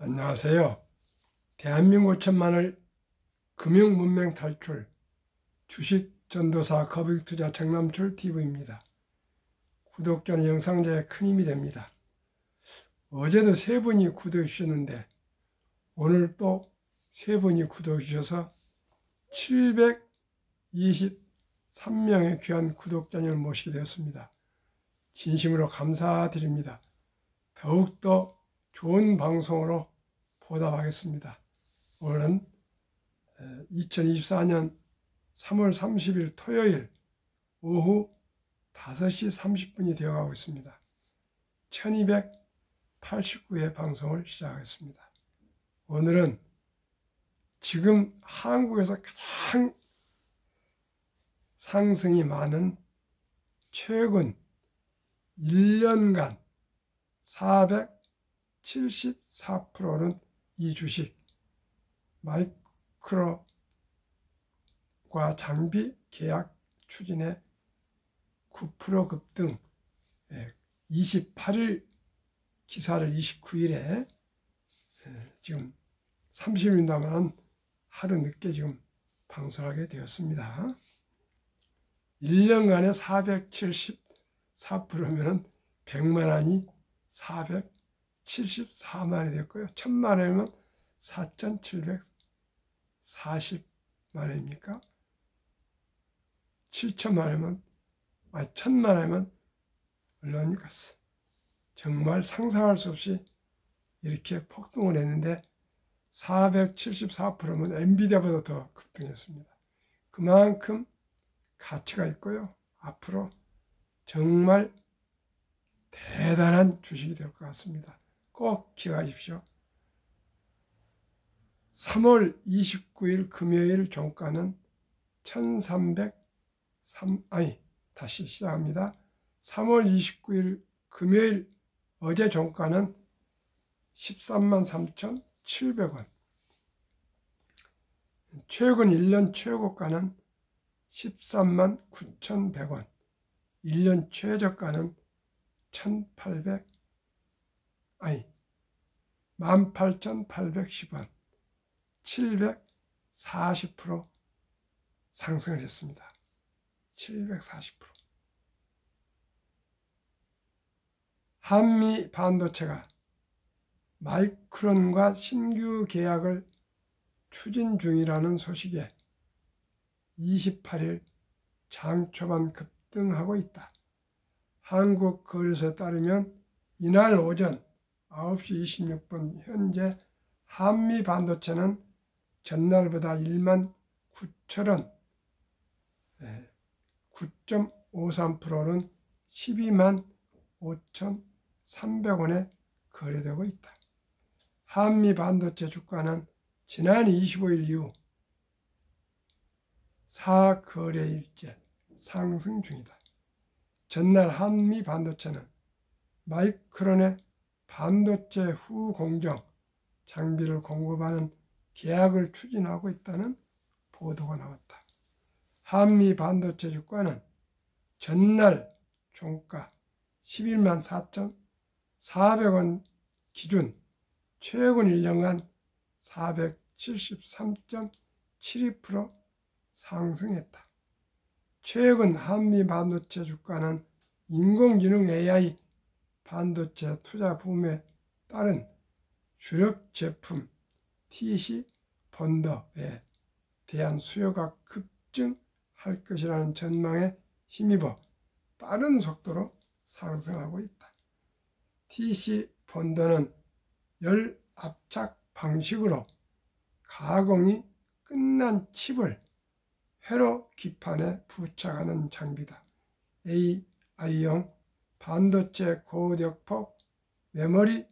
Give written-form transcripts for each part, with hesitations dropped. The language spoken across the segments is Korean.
안녕하세요. 대한민국 천만을 금융문맹 탈출 주식 전도사 거북이투자 정남출 TV입니다. 구독자는 영상제에 큰 힘이 됩니다. 어제도 3분이 구독해 주셨는데 오늘 또 3분이 구독해 주셔서 723명의 귀한 구독자님을 모시게 되었습니다. 진심으로 감사드립니다. 더욱더 좋은 방송으로 보답하겠습니다. 오늘은 2024년 3월 30일 토요일 오후 5시 30분이 되어가고 있습니다. 1289회 방송을 시작하겠습니다. 오늘은 지금 한국에서 가장 상승이 많은 최근 1년간 474%는 이 주식 마이크로과 장비 계약 추진에 9% 급등, 28일 기사를 29일에 지금 30일 남은 하루 늦게 지금 방송하게 되었습니다. 1년간에 474%면 100만 원이 474만 원이 됐고요. 1000만 원이면 4740만 원입니까? 7천만 원이면 1000만 원이면 얼마입니까? 정말 상상할 수 없이 이렇게 폭등을 했는데 474%면 엔비디아보다 더 급등했습니다. 그만큼 가치가 있고요. 앞으로 정말 대단한 주식이 될 것 같습니다. 꼭 기억하십시오. 3월 29일 금요일 종가는 다시 시작합니다. 3월 29일 금요일 어제 종가는 133,700원. 최근 1년 최고가는 139,100원. 1년 최저가는 18,810원. 740% 상승을 했습니다. 740%. 한미 반도체가 마이크론과 신규 계약을 추진 중이라는 소식에 28일 장 초반 급등하고 있다. 한국거래소에 따르면 이날 오전 9시 26분 현재 한미 반도체는 전날보다 19,000원, 9.53%는 125,300원에 거래되고 있다. 한미 반도체 주가는 지난 25일 이후 4거래일째 상승 중이다. 전날 한미 반도체는 마이크론의 반도체 후공정 장비를 공급하는 계약을 추진하고 있다는 보도가 나왔다. 한미 반도체 주가는 전날 종가 11만 4,400원 기준 최근 1년간 473.72% 상승했다. 최근 한미 반도체 주가는 인공지능 AI 반도체 투자 붐에 따른 주력 제품 TC 본더에 대한 수요가 급증할 것이라는 전망에 힘입어 빠른 속도로 상승하고 있다. TC 본더는 열 압착 방식으로 가공이 끝난 칩을 회로 기판에 부착하는 장비다. AI용 반도체 고력폭 메모리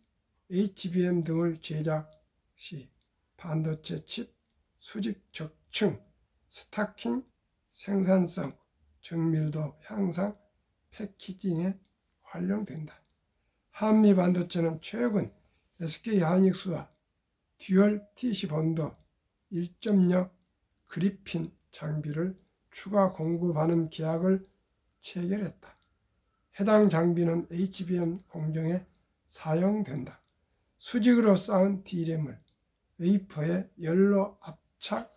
HBM 등을 제작 시 반도체 칩 수직 적층, 스타킹, 생산성, 정밀도 향상, 패키징에 활용된다. 한미 반도체는 최근 SK하이닉스와 듀얼 TC 본더 1.0 그리핀 장비를 추가 공급하는 계약을 체결했다. 해당 장비는 HBM 공정에 사용된다. 수직으로 쌓은 D램을 웨이퍼에 열로 압착하는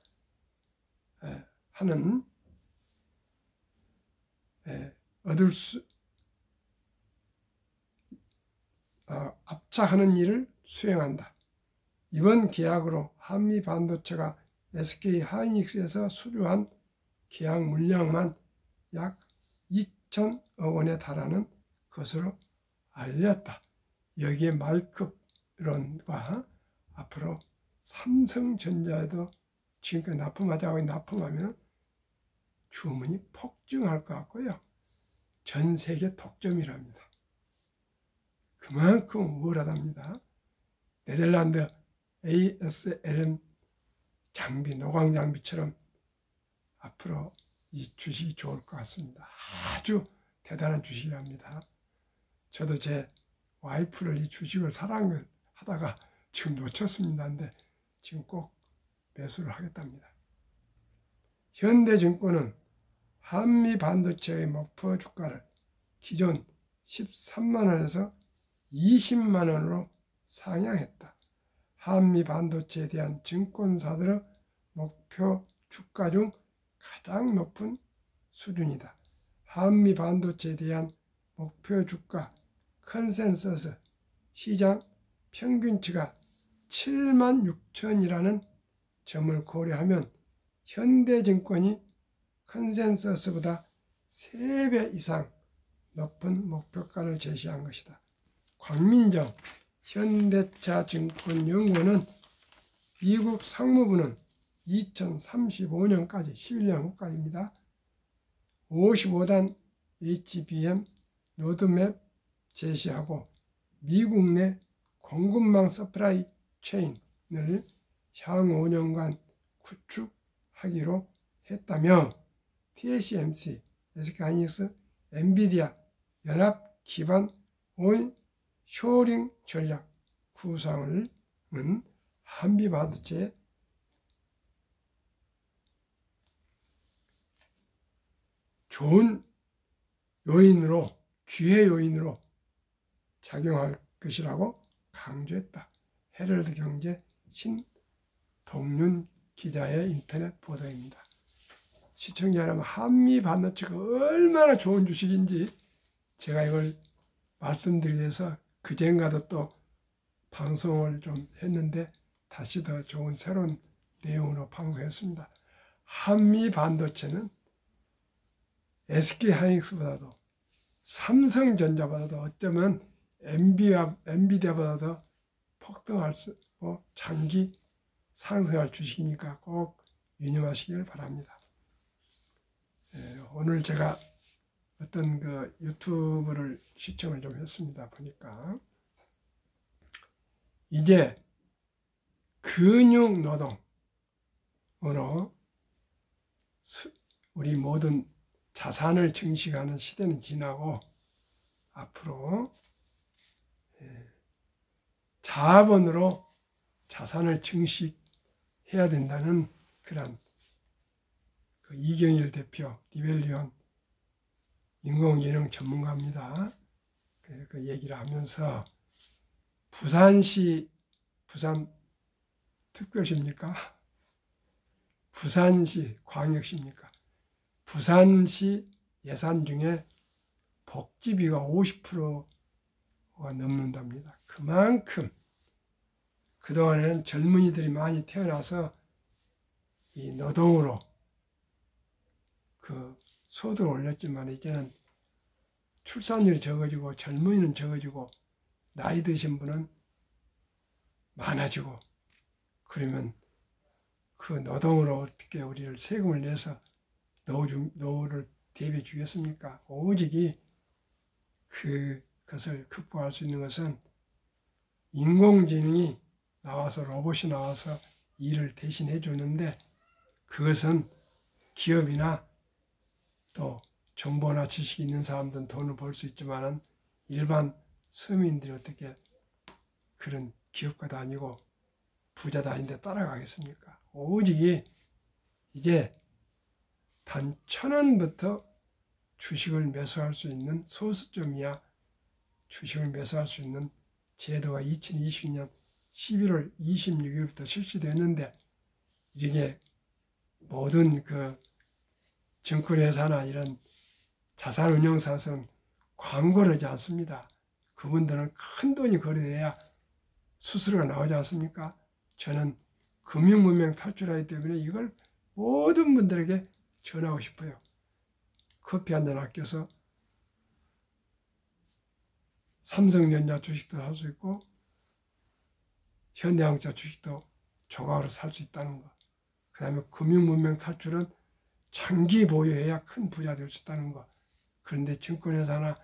압착하는 일을 수행한다. 이번 계약으로 한미반도체가 SK 하이닉스에서 수주한 계약 물량만 약 2천억 원에 달하는 것으로 알렸다. 여기에 말급론과 앞으로 삼성전자에도 지금까지 납품하자고 납품하면 주문이 폭증할 것 같고요. 전 세계 독점이랍니다. 그만큼 우월하답니다. 네덜란드 ASLM 장비, 노광 장비처럼 앞으로 이 주식이 좋을 것 같습니다. 아주 대단한 주식이랍니다. 저도 제 와이프를 이 주식을 사랑하다가 지금 놓쳤습니다. 근데 지금 꼭 매수를 하겠답니다. 현대증권은 한미반도체의 목표 주가를 기존 13만 원에서 20만 원으로 상향했다. 한미반도체에 대한 증권사들의 목표 주가 중 가장 높은 수준이다. 한미반도체에 대한 목표 주가 컨센서스 시장 평균치가 76,000이라는 점을 고려하면 현대증권이 컨센서스보다 3배 이상 높은 목표가를 제시한 것이다. 광민정 현대차증권연구원은 미국 상무부는 2035년까지 11년 후까지입니다. 55단 HBM 로드맵 제시하고 미국 내 공급망 서프라이 체인을 향후 5년간 구축하기로 했다며 TSMC, SK하이닉스, 엔비디아 연합 기반 온 쇼링 전략 구상을 한미반도체에 좋은 요인으로, 기회 요인으로 작용할 것이라고 강조했다. 헤럴드 경제 신동윤 기자의 인터넷 보도입니다. 시청자 여러분, 한미반도체가 얼마나 좋은 주식인지 제가 이걸 말씀드리기 위해서 그젠가도 또 방송을 좀 했는데 다시 더 좋은 새로운 내용으로 방송했습니다. 한미반도체는 SK하이닉스보다도 삼성전자보다도 어쩌면 엔비디아보다도 폭등할 수 있고 장기 상승할 주식이니까 꼭 유념하시길 바랍니다. 오늘 제가 어떤 그 유튜브를 시청을 좀 했습니다. 보니까 이제 근육 노동으로 우리 모든 자산을 증식하는 시대는 지나고 앞으로 자본으로 자산을 증식해야 된다는 그런 그 이경일 대표, 니벨리온 인공지능 전문가입니다. 그 얘기를 하면서 부산 특별시입니까? 부산시 광역시입니까? 부산시 예산 중에 복지비가 50%가 넘는답니다. 그만큼 그동안에는 젊은이들이 많이 태어나서 이 노동으로 그 소득을 올렸지만 이제는 출산율이 적어지고 젊은이는 적어지고 나이 드신 분은 많아지고 그러면 그 노동으로 어떻게 우리를 세금을 내서 노후를 대비해 주겠습니까? 오직이 그것을 극복할 수 있는 것은 인공지능이 나와서 로봇이 나와서 일을 대신해 주는데 그것은 기업이나 또 정보나 지식이 있는 사람들은 돈을 벌 수 있지만은 일반 서민들이 어떻게 그런 기업가도 아니고 부자도 아닌데 따라가겠습니까? 오직 이제 단 1,000원부터 주식을 매수할 수 있는 소수점이야 주식을 매수할 수 있는 제도가 2020년 11월 26일부터 실시됐는데 이게 모든 그 증권회사나 이런 자산운용사에서는 광고를 하지 않습니다. 그분들은 큰 돈이 거래돼야 수수료가 나오지 않습니까? 저는 금융문명 탈출하기 때문에 이걸 모든 분들에게 전하고 싶어요. 커피 한 잔 아껴서 삼성전자 주식도 살 수 있고 현대자동차 주식도 조각으로 살 수 있다는 거. 그 다음에 금융문명 탈출은 장기 보유해야 큰 부자 될 수 있다는 거. 그런데 증권회사나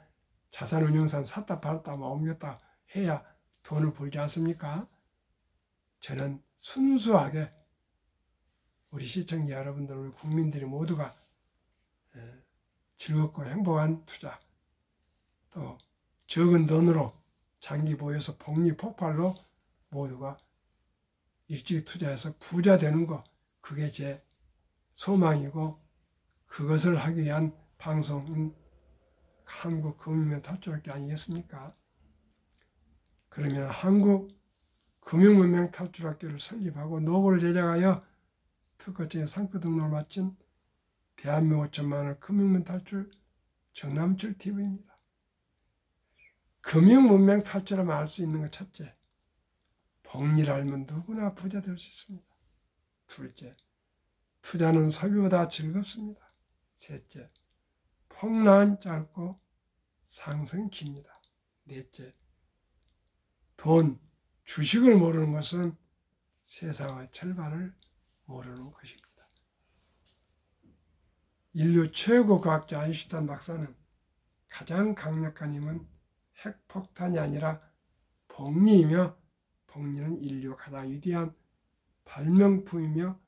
자산운용사는 샀다 팔았다 옮겼다 해야 돈을 벌지 않습니까? 저는 순수하게 우리 시청자 여러분들, 우리 국민들이 모두가 즐겁고 행복한 투자, 또 적은 돈으로 장기 보유해서 복리 폭발로 모두가 일찍 투자해서 부자 되는 거, 그게 제 소망이고 그것을 하기 위한 방송인 한국 금융문명 탈출학교 아니겠습니까? 그러면 한국 금융문명 탈출학교를 설립하고 노고를 제작하여 특허증에 상표 등록을 마친 대한민국 5천만원 금융문명 탈출 정남철 TV입니다. 금융문명 탈출하면 알 수 있는 것 첫째, 복리를 알면 누구나 부자 될 수 있습니다. 둘째, 투자는 소비보다 즐겁습니다. 셋째, 폭락은 짧고 상승은 깁니다. 넷째, 돈, 주식을 모르는 것은 세상의 절반을 모르는 것입니다. 인류 최고 과학자 아인슈타인 박사는 가장 강력한 힘은 핵폭탄이 아니라 복리이며 복리는 인류 가장 위대한 발명품이며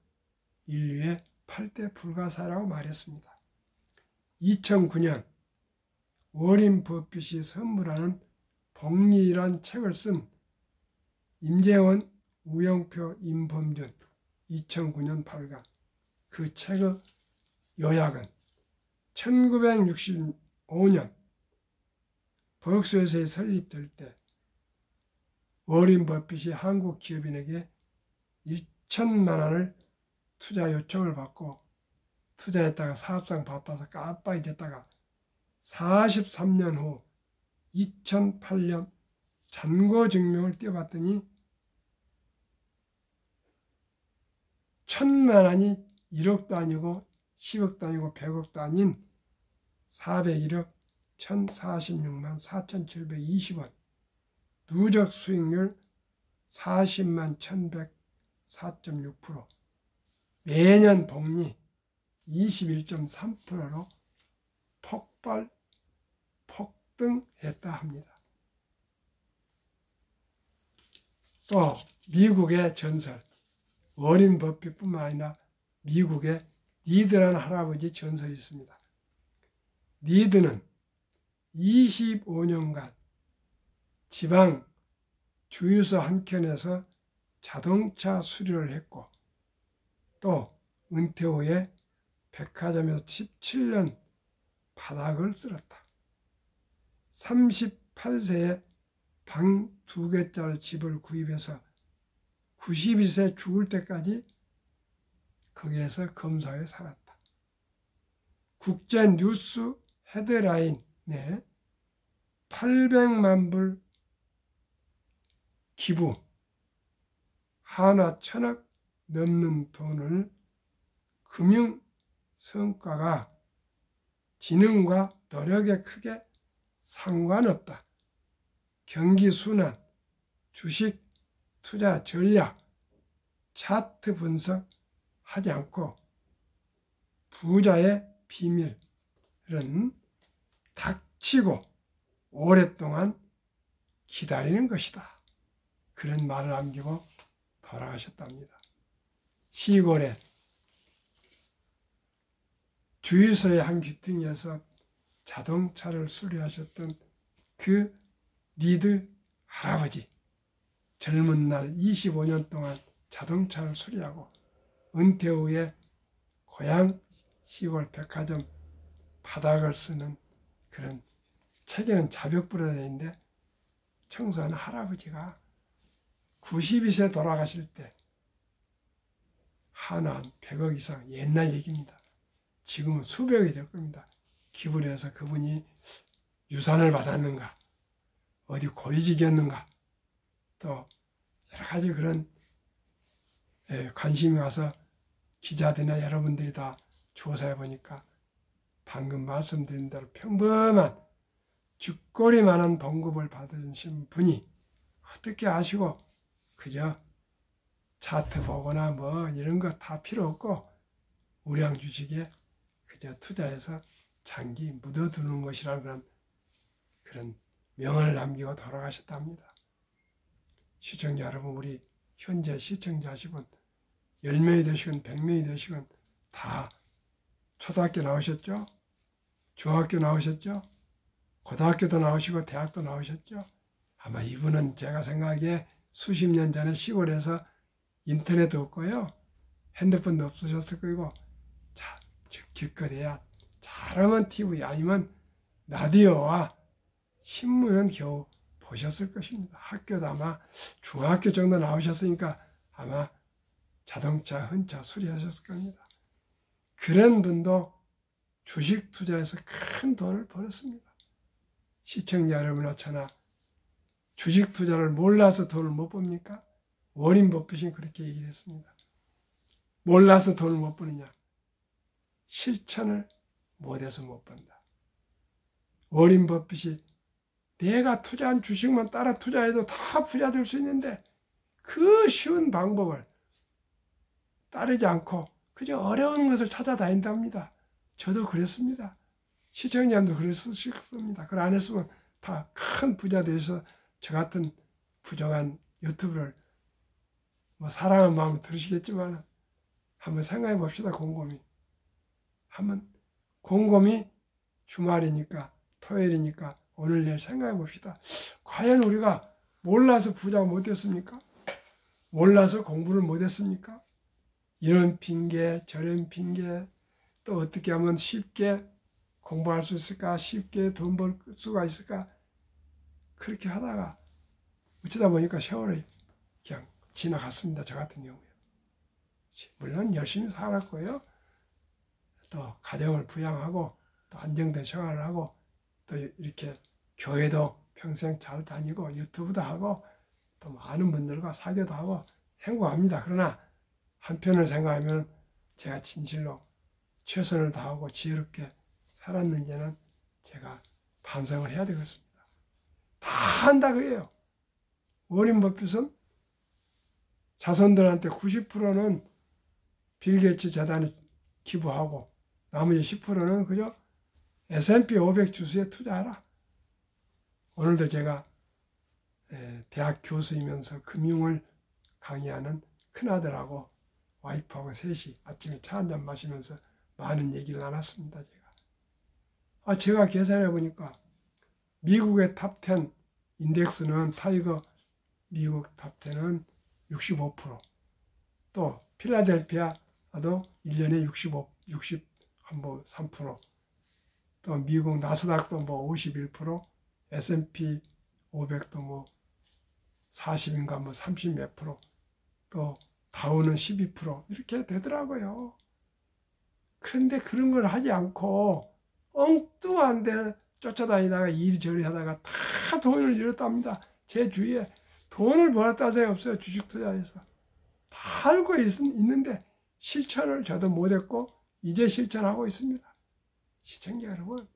인류의 8대 불가사라고 말했습니다. 2009년 워린 버핏이 선물하는 복리란 책을 쓴 임재원, 우영표, 임범준 2009년 발간. 그 책의 요약은 1965년 버크셔에서 설립될 때 워린 버핏이 한국 기업인에게 1천만 원을 투자 요청을 받고 투자했다가 사업상 바빠서 깜빡해졌다가 43년 후 2008년 잔고증명을 띄워봤더니 1,000만 원이 1억도 아니고 10억도 아니고 100억도 아닌 401억 1,046만 4,720원, 누적 수익률 40만 1,104.6%, 매년 복리 21.3%로 폭등했다 합니다. 또 미국의 전설, 워린 버핏뿐만 아니라 미국의 리드라는 할아버지 전설이 있습니다. 리드는 25년간 지방 주유소 한 켠에서 자동차 수리를 했고 또 은퇴 후에 백화점에서 17년 바닥을 쓸었다. 38세에 방 2개짜리 집을 구입해서 92세 죽을 때까지 거기에서 검사에 살았다. 국제 뉴스 헤드라인에 800만 불 기부, 한화 1,000억 넘는 돈을 금융 성과가 지능과 노력에 크게 상관없다. 경기 순환, 주식 투자 전략, 차트 분석 하지 않고 부자의 비밀은 닥치고 오랫동안 기다리는 것이다. 그런 말을 남기고 돌아가셨답니다. 시골에 주유소의 한 귀퉁이에서 자동차를 수리하셨던 그 리드 할아버지, 젊은 날 25년 동안 자동차를 수리하고 은퇴 후에 고향 시골 백화점 바닥을 쓰는 그런 책에는 자벽 부러져 있는데 청소하는 할아버지가 92세 돌아가실 때 하나 100억 이상, 옛날 얘기입니다. 지금은 수백억이 될 겁니다. 기부를 해서 그분이 유산을 받았는가, 어디 고위직이었는가, 또 여러 가지 그런 관심이 와서 기자들이나 여러분들이 다 조사해 보니까 방금 말씀드린 대로 평범한 쥐꼬리만한 봉급을 받으신 분이 어떻게 아시고 그저 차트 보거나 뭐 이런 거 다 필요 없고 우량 주식에 그저 투자해서 장기 묻어두는 것이라는 그런 명언을 남기고 돌아가셨답니다. 시청자 여러분, 우리 현재 시청자 하시면 10명이 되시건 100명이 되시건 다 초등학교 나오셨죠? 중학교 나오셨죠? 고등학교도 나오시고 대학도 나오셨죠? 아마 이분은 제가 생각하기에 수십 년 전에 시골에서 인터넷도 없고요, 핸드폰도 없으셨을 거고, 자, 기껏해야 잘하면 TV 아니면 라디오와 신문은 겨우 보셨을 것입니다. 학교도 아마 중학교 정도 나오셨으니까 아마 자동차, 헌차 수리하셨을 겁니다. 그런 분도 주식 투자해서 큰 돈을 벌었습니다. 시청자 여러분아, 저나 주식 투자를 몰라서 돈을 못 법니까? 워린 버핏이 그렇게 얘기를 했습니다. 몰라서 돈을 못 버느냐? 실천을 못해서 못 번다. 워린 버핏이 내가 투자한 주식만 따라 투자해도 다 부자 될 수 있는데 그 쉬운 방법을 따르지 않고 그저 어려운 것을 찾아다닌답니다. 저도 그랬습니다. 시청자님도 그랬을 겁니다. 그걸 안 했으면 다 큰 부자 되셔서 저 같은 부정한 유튜브를 뭐 사랑하는 마음으로 들으시겠지만 한번 생각해 봅시다. 곰곰이 주말이니까 토요일이니까 오늘 내일 생각해 봅시다. 과연 우리가 몰라서 부자가 못됐습니까? 몰라서 공부를 못했습니까? 이런 핑계 저런 핑계, 또 어떻게 하면 쉽게 공부할 수 있을까, 쉽게 돈 벌 수가 있을까, 그렇게 하다가 어쩌다 보니까 세월이 그냥 지나갔습니다. 저 같은 경우에. 물론 열심히 살았고요, 또 가정을 부양하고 또 안정된 생활을 하고 또 이렇게 교회도 평생 잘 다니고 유튜브도 하고 또 많은 분들과 사교도 하고 행복합니다. 그러나 한편을 생각하면 제가 진실로 최선을 다하고 지혜롭게 살았는지는 제가 반성을 해야 되겠습니다. 다 한다 그래요. 워린 버핏은 자손들한테 90%는 빌 게이츠 재단에 기부하고 나머지 10%는 그저 S&P 500 지수에 투자하라. 오늘도 제가 대학 교수이면서 금융을 강의하는 큰아들하고 와이프하고 셋이 아침에 차 한잔 마시면서 많은 얘기를 나눴습니다. 제가 계산해 보니까 미국의 탑10 인덱스는 타이거 미국 탑10은 65%, 또 필라델피아도 1년에 63%, 또 미국 나스닥도 뭐 51%, S&P 500도 뭐 40인가 뭐 30 몇 %, 또 다우는 12% 이렇게 되더라고요. 그런데 그런 걸 하지 않고 엉뚱한 데 쫓아다니다가 이리저리 하다가 다 돈을 잃었답니다. 제 주위에 돈을 벌었다 생각 없어요. 주식 투자해서. 다 알고 있는데 실천을 저도 못했고 이제 실천하고 있습니다. 시청자 여러분,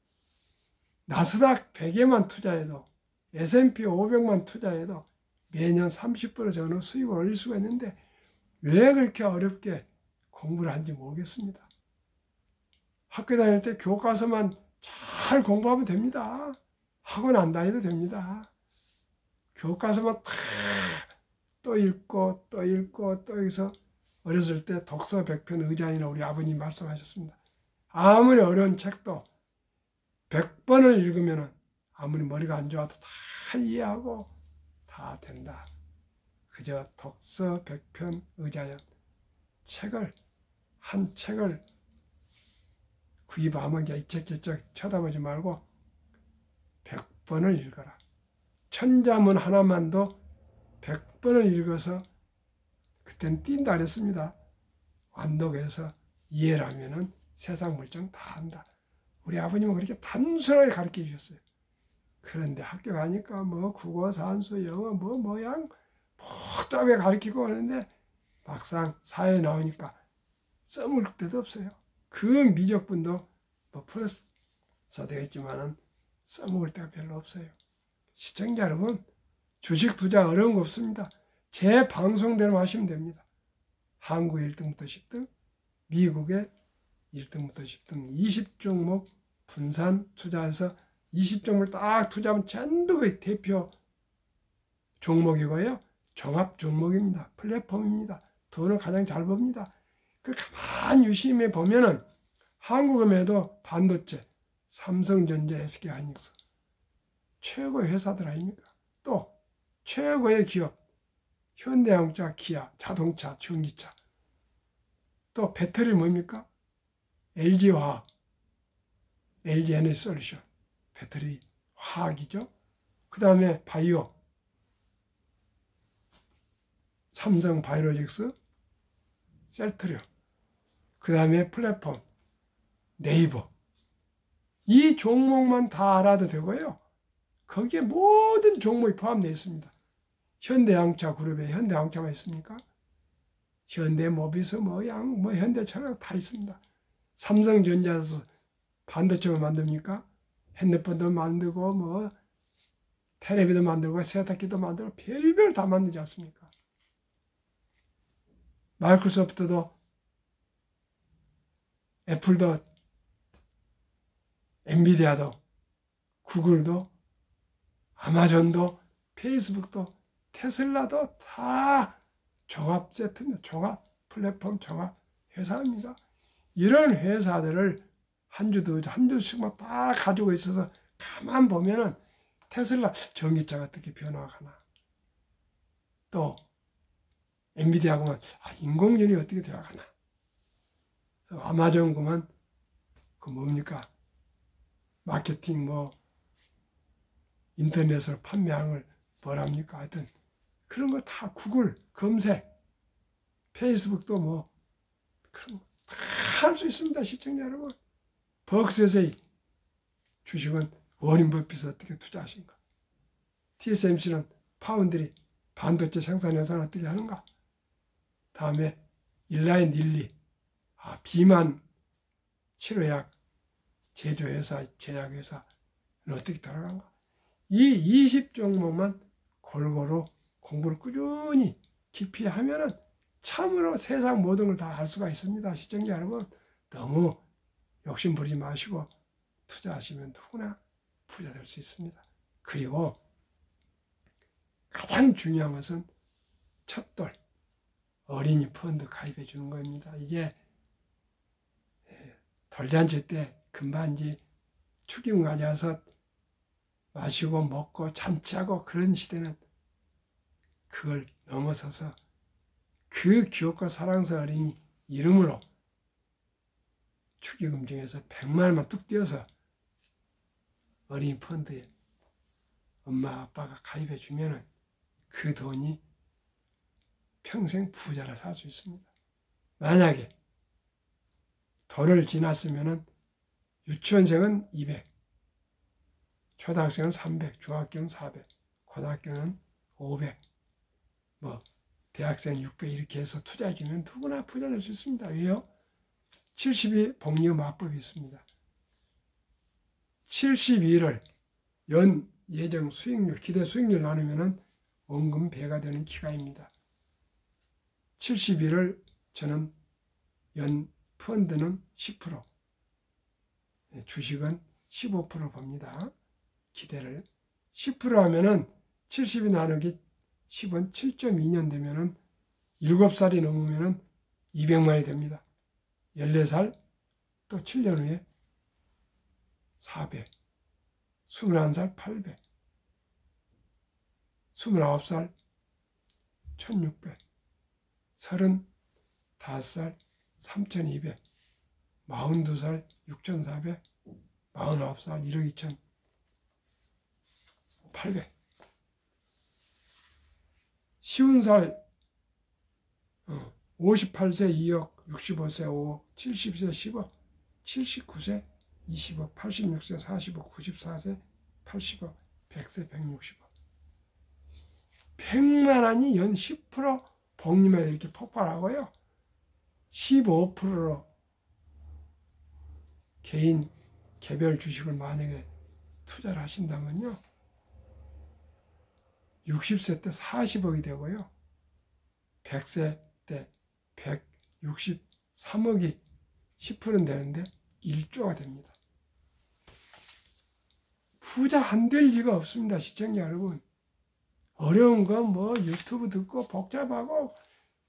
나스닥 100에만 투자해도 S&P 500만 투자해도 매년 30% 전후 수익을 올릴 수가 있는데 왜 그렇게 어렵게 공부를 하는지 모르겠습니다. 학교 다닐 때 교과서만 잘 공부하면 됩니다. 학원 안 다녀도 됩니다. 교과서만 또 읽고 또 읽고 또 여기서 어렸을 때 독서 100편 의장이나 우리 아버님 말씀하셨습니다. 아무리 어려운 책도 100번을 읽으면 아무리 머리가 안 좋아도 다 이해하고 다 된다. 그저 독서 100편 의자연 한 책을 구입하면 이 책 저책 쳐다보지 말고 100번을 읽어라. 천자문 하나만도 100번을 읽어서 그때는 뛴다 그랬습니다. 완독해서 이해를 하면은 세상 물정 다 안다. 우리 아버님은 그렇게 단순하게 가르쳐 주셨어요. 그런데 학교 가니까 뭐 국어, 산수, 영어 뭐 모양 복잡하게 가르치고 하는데 막상 사회에 나오니까 써먹을 데도 없어요. 그 미적분도 뭐 플러스 되겠지만은 써먹을 데가 별로 없어요. 시청자 여러분, 주식 투자 어려운 거 없습니다. 제 방송대로 하시면 됩니다. 한국의 1등부터 10등, 미국의 1등부터 10등 20종목 분산 투자해서 20종목을 딱 투자하면 전부의 대표 종목이고요. 종합 종목입니다. 플랫폼입니다. 돈을 가장 잘 법니다. 그 가만히 유심히 보면은 한국음에도 반도체, 삼성전자, SK하이닉스 최고의 회사들 아닙니까? 또 최고의 기업, 현대자동차, 기아, 자동차, 전기차. 또 배터리 뭡니까? LG화학, LG에너지솔루션, 배터리 화학이죠. 그 다음에 바이오, 삼성 바이오로직스, 셀트리온, 그 다음에 플랫폼, 네이버. 이 종목만 다 알아도 되고요. 거기에 모든 종목이 포함되어 있습니다. 현대자동차 그룹에 현대자동차만 있습니까? 현대모비스, 현대차량 다 있습니다. 삼성전자에서 반도체를 만듭니까? 핸드폰도 만들고 텔레비도 만들고 세탁기도 만들고 별별 다 만들지 않습니까? 마이크로소프트도 애플도 엔비디아도 구글도 아마존도 페이스북도 테슬라도 다 종합 세트입니다. 종합 플랫폼 종합 회사입니다. 이런 회사들을 한 주씩만 다 가지고 있어서 가만 보면은 테슬라 전기차가 어떻게 변화하나, 또 엔비디아 그만 인공지능이 어떻게 되어가나, 아마존 그만 그 뭡니까 마케팅 인터넷으로 판매하는 걸 뭐랍니까? 하여튼 그런 거 다 구글 검색, 페이스북도 그런 거 다 할 수 있습니다. 시청자 여러분. 버크셔의 주식은 워렌 버핏이 어떻게 투자하신가? TSMC는 파운드리 반도체 생산 현상을 어떻게 하는가? 다음에 일라인 릴리 비만 치료약 제조회사, 제약회사는 어떻게 돌아간가? 이 20종목만 골고루 공부를 꾸준히 깊이 하면은 참으로 세상 모든 걸 다 알 수가 있습니다. 시청자 여러분, 너무 욕심 부리지 마시고 투자하시면 누구나 부자 될 수 있습니다. 그리고 가장 중요한 것은 첫돌 어린이 펀드 가입해 주는 겁니다. 이게 돌잔치 때 금반지 축의금 가져와서 마시고 먹고 잔치하고 그런 시대는 그걸 넘어서서 그 귀엽고 사랑스러운 어린이 이름으로 축의금 중에서 100만 원만 뚝 떼어서 어린이 펀드에 엄마 아빠가 가입해 주면은 그 돈이 평생 부자로 살 수 있습니다. 만약에 돌을 지났으면은 유치원생은 200, 초등학생은 300, 중학교는 400, 고등학교는 500, 대학생 600 이렇게 해서 투자해 주면 누구나 부자 될 수 있습니다. 왜요? 72 복리 마법이 있습니다. 72를 연 예정 수익률, 기대 수익률 나누면은 원금 배가 되는 기간입니다. 72를 저는 연 펀드는 10%, 주식은 15% 봅니다. 기대를 10% 하면은 70이 나누기 10은 7.2년 되면은 7살이 넘으면은 200만이 됩니다. 14살 또 7년 후에 400, 21살 800, 29살 1600, 35살 3200, 42살 6400, 49살 1억 2800. 50살 58세 2억, 65세 5억, 70세 10억, 79세 20억, 86세 40억, 94세 80억, 100세 160억. 100만 원이 연 10% 복리마다 이렇게 폭발하고요. 15%로 개인 개별 주식을 만약에 투자를 하신다면요. 60세 때 40억이 되고요. 100세 때 163억이 10%는 되는데 1조가 됩니다. 부자 안 될 리가 없습니다. 시청자 여러분. 어려운 건 뭐 유튜브 듣고 복잡하고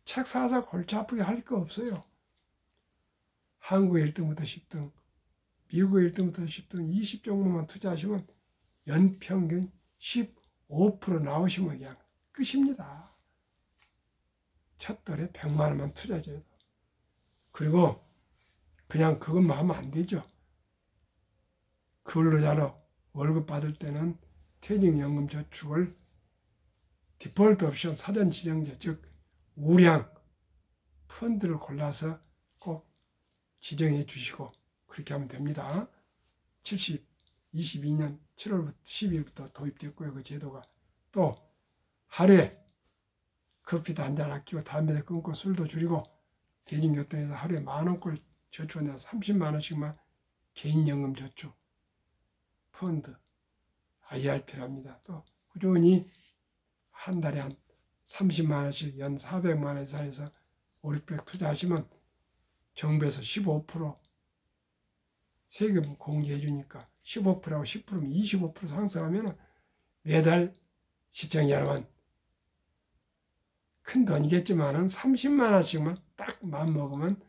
책 사서 골치 아프게 할 거 없어요. 한국 1등부터 10등, 미국 1등부터 10등 20종목만 투자하시면 연평균 15% 나오시면 그냥 끝입니다. 첫 달에 100만 원만 투자해줘도. 그리고 그냥 그것만 하면 안 되죠. 근로자로 월급 받을 때는 퇴직연금 저축을 디폴트 옵션 사전 지정제, 즉 우량 펀드를 골라서 꼭 지정해 주시고 그렇게 하면 됩니다. 22년 7월부터 12일부터 도입됐고요. 그 제도가. 또 하루에 커피도 한잔 아끼고 담배도 끊고 술도 줄이고 대중교통에서 하루에 10,000원꼴 저축해서 30만 원씩만 개인연금 저축 펀드 IRP랍니다. 또 꾸준히 한 달에 한 30만 원씩 연 400만 원 이상에서 5, 600 투자하시면 정부에서 15% 세금 공제해 주니까 15%하고 10%면 25% 상승하면 매달 시청자 여러분 큰 돈이겠지만은 30만 원씩만 딱 마음먹으면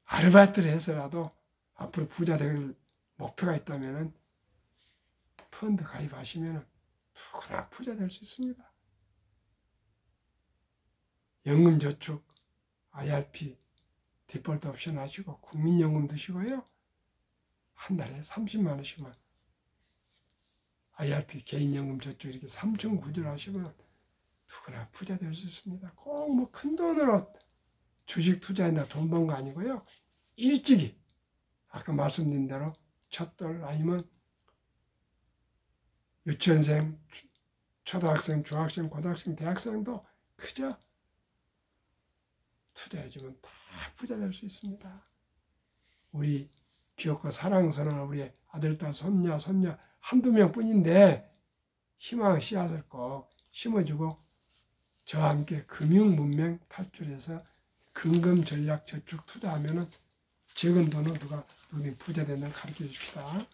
아르바이트를 해서라도 앞으로 부자 될 목표가 있다면은 펀드 가입하시면은 누구나 부자 될 수 있습니다. 연금저축, IRP, 디폴트 옵션 하시고 국민연금 드시고요. 한 달에 30만 원씩만 IRP 개인연금 저축 이렇게 3층 구조를 하시면 누구나 부자 될 수 있습니다. 꼭 뭐 큰 돈으로 주식 투자한다 돈 번 거 아니고요. 일찍이 아까 말씀드린 대로 첫돌 아니면 유치원생, 초등학생, 중학생, 고등학생, 대학생도 그저 투자해주면 다 부자 될 수 있습니다. 우리 귀엽고 사랑스러운 우리 아들, 딸, 손녀 한두 명뿐인데 희망의 씨앗을 꼭 심어주고 저와 함께 금융문맹 탈출해서 근금 전략 저축 투자하면은 적은 돈은 누구든 부자 된다는 가르쳐 줍시다.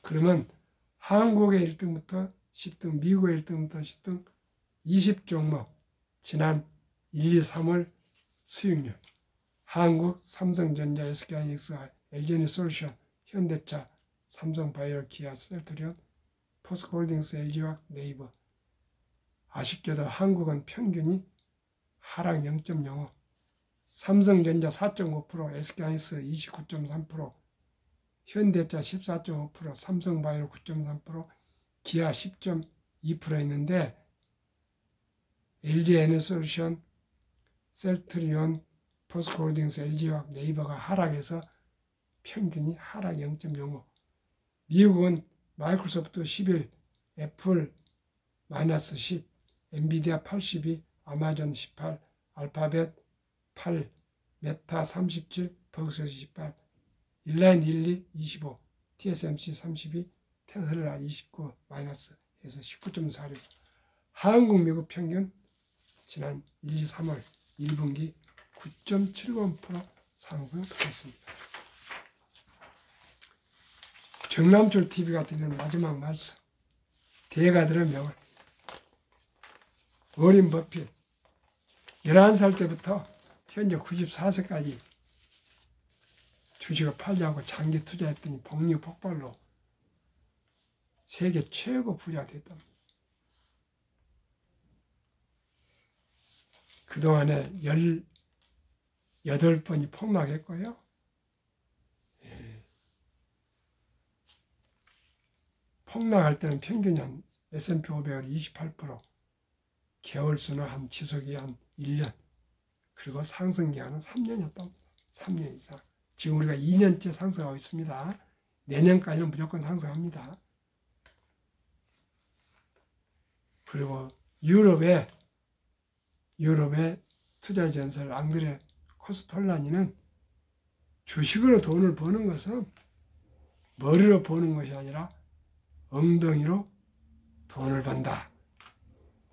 그러면 한국의 1등부터 10등, 미국의 1등부터 10등 20종목 지난 1, 2, 3월 수익률 한국, 삼성전자, SK하이닉스, LG에너지솔루션, 현대차, 삼성바이오, 기아, 셀트리온, 포스코홀딩스, LG화학, 네이버. 아쉽게도 한국은 평균이 하락 0.05, 삼성전자 4.5%, SK하이닉스 29.3%, 현대차 14.5%, 삼성바이오 9.3%, 기아 10.2% 있는데 LG에너지솔루션, 셀트리온, 포스코홀딩스, LG화학, 네이버가 하락해서 평균이 하락 0.05. 미국은 마이크로소프트 11, 애플 마이너스 10, 엔비디아 82, 아마존 18, 알파벳 8, 메타 37, 버그소스 18, 인라인 12, 25, TSMC 32, 테슬라 29, 마이너스 해서 19.46. 한국, 미국 평균 지난 1, 2, 3월 1분기 9.70% 상승했습니다. 정남철 TV가 드리는 마지막 말씀. 대가들의 명언. 워렌 버핏 11살 때부터 현재 94세까지 주식을 팔려고 장기 투자했더니 복리 폭발로 세계 최고 부자가 됐답니다. 그동안에 18번이 폭락했고요. 폭락할 때는 평균이 한 S&P 500을 28%, 개월수는 한 지속이 한 1년, 그리고 상승기간은 3년이었답니다. 3년 이상. 지금 우리가 2년째 상승하고 있습니다. 내년까지는 무조건 상승합니다. 그리고 유럽의 투자 전설 앙드레 코스톨라니는 주식으로 돈을 버는 것은 머리로 버는 것이 아니라 엉덩이로 돈을 번다.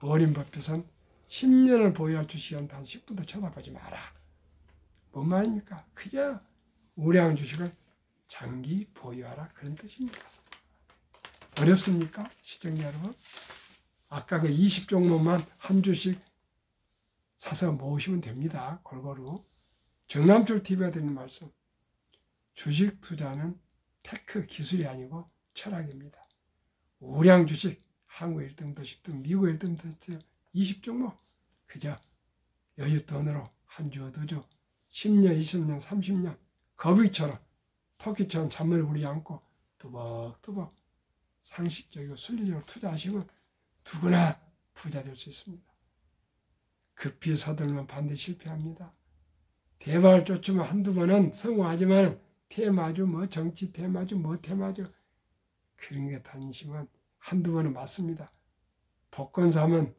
워린 버핏은 10년을 보유할 주식은 단 10분도 쳐다보지 마라. 뭔 말입니까? 그저 우량 주식을 장기 보유하라, 그런 뜻입니다. 어렵습니까? 시청자 여러분? 아까 그 20종목만 한 주씩 사서 모으시면 됩니다. 골고루. 정남철 TV가 드리는 말씀. 주식 투자는 테크 기술이 아니고 철학입니다. 우량 주식, 한국 1등부터 10등, 미국 1등부터 20종목, 그저 여윳돈으로 한 주, 두 주, 10년, 20년, 30년, 거북이처럼, 토끼처럼 잔머리 굴리지 않고 두벅두벅 상식적이고 순리적으로 투자하시면 누구나 부자 될 수 있습니다. 급히 서둘면 반드시 실패합니다. 대박을 쫓으면 한두 번은 성공하지만 테마주, 뭐 정치 테마주, 뭐 테마주, 그런 게 다니시면 한두 번은 맞습니다. 복권 사면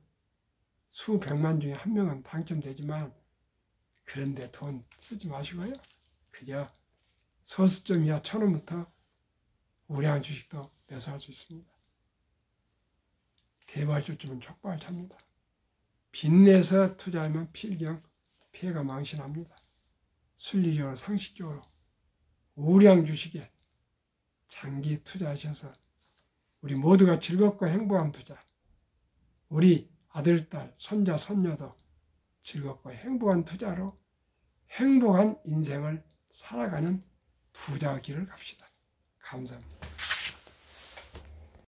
수백만 중에 한 명은 당첨되지만 그런데 돈 쓰지 마시고요. 그저 소수점 이하 1,000원부터 우량 주식도 매수할 수 있습니다. 대박을 쫓으면 촉박을 찹니다. 빚내서 투자하면 필경, 피해가 망신합니다. 순리적으로 상식적으로 우량 주식에 장기 투자하셔서 우리 모두가 즐겁고 행복한 투자, 우리 아들, 딸, 손자, 손녀도 즐겁고 행복한 투자로 행복한 인생을 살아가는 부자 길을 갑시다. 감사합니다.